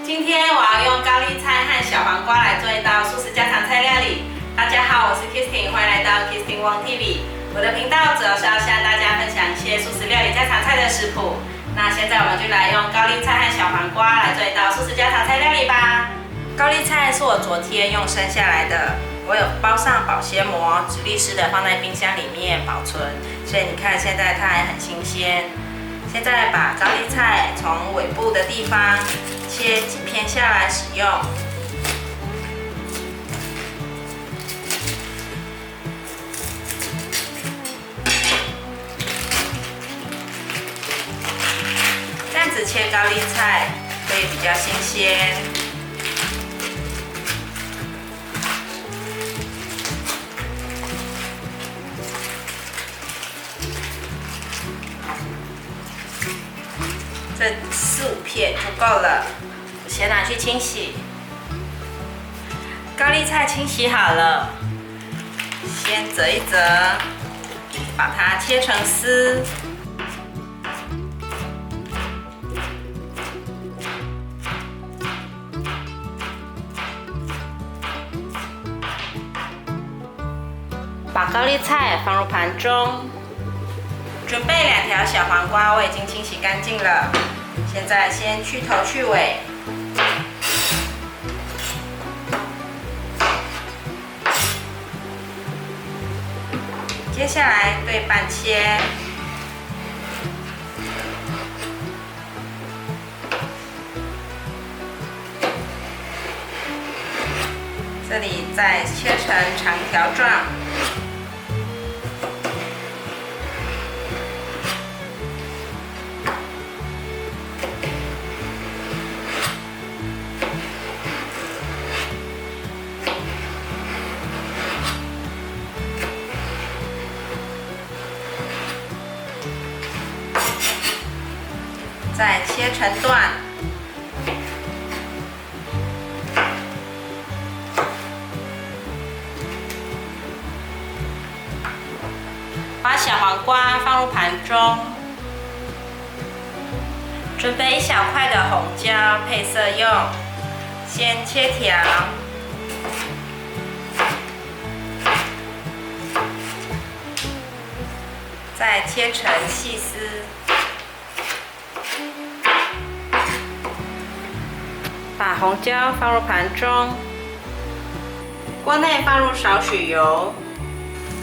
今天我要用高丽菜和小黄瓜来做一道素食家常菜料理。大家好，我是 Kristin， 欢迎来到 Kristin Wong TV。我的频道主要是要向大家分享一些素食料理家常菜的食谱。那现在我们就来用高丽菜和小黄瓜来做一道素食家常菜料理吧。高丽菜是我昨天用生下来的，我有包上保鲜膜，直立式的放在冰箱里面保存，所以你看现在它还很新鲜。现在把高丽菜从尾部的地方切几片下来使用。这样子切高丽菜会比较新鲜。这4、5片就够了，先拿去清洗。高丽菜清洗好了，先折一折，把它切成丝。把高丽菜放入盘中。准备2条小黄瓜，我已经清洗干净了。现在先去头去尾，接下来对半切，这里再切成长条状。再切成段，把小黄瓜放入盘中，准备1小块的红椒配色用，先切条，再切成细丝。把红椒放入盘中，锅内放入少许油，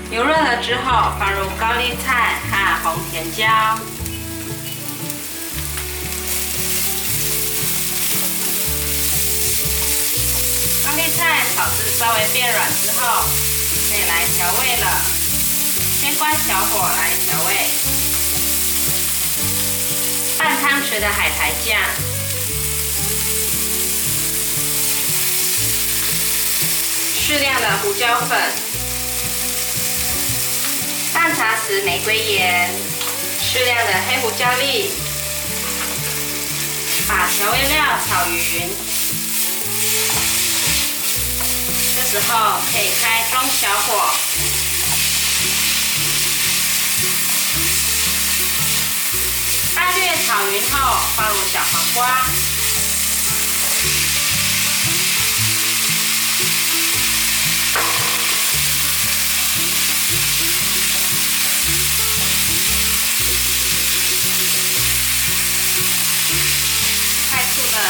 油热了之后放入高丽菜和红甜椒，高丽菜炒至稍微变软之后，可以来调味了。先关小火来调味，半汤匙的海苔酱。适量的胡椒粉，半茶匙玫瑰盐，适量的黑胡椒粒，把调味料炒匀。这时候可以开中小火，大略炒匀后放入小黄瓜。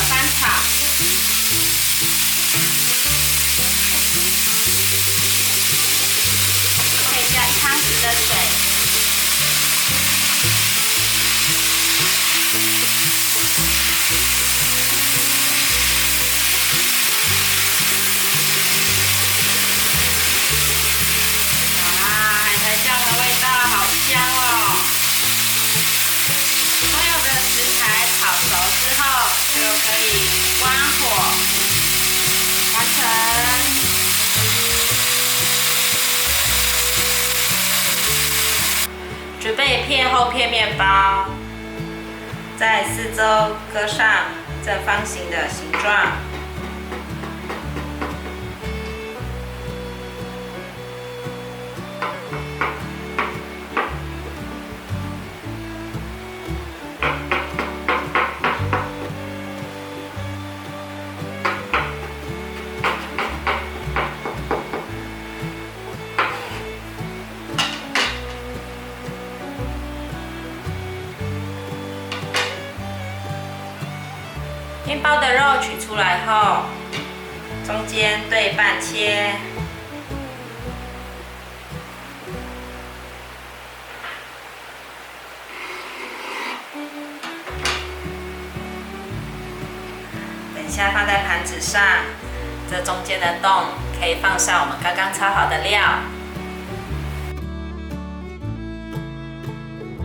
翻炒，可以加1汤匙的水，海苔酱的味道好香哦！所有的食材炒熟之后，就可以关火，完成。准备片厚片面包，在4周割上正方形的形状。面包的肉取出来后，中间对半切。等一下放在盘子上，这中间的洞可以放上我们刚刚炒好的料。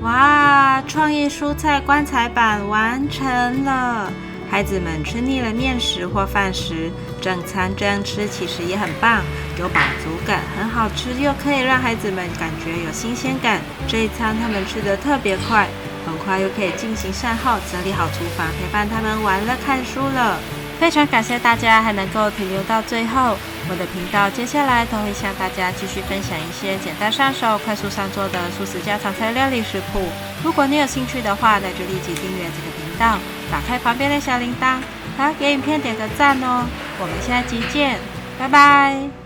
哇！创意蔬菜棺材板完成了。孩子们吃腻了面食或饭时，正餐这样吃其实也很棒，有饱足感，很好吃，又可以让孩子们感觉有新鲜感。这一餐他们吃得特别快，很快又可以进行善后，整理好厨房，陪伴他们玩乐看书了。非常感谢大家还能够停留到最后。我的频道接下来都会向大家继续分享一些简单上手、快速上桌的素食家常菜料理食谱。如果你有兴趣的话，那就立即订阅这个频道，打开旁边的小铃铛，还要给影片点个赞哦。我们下集见，拜拜。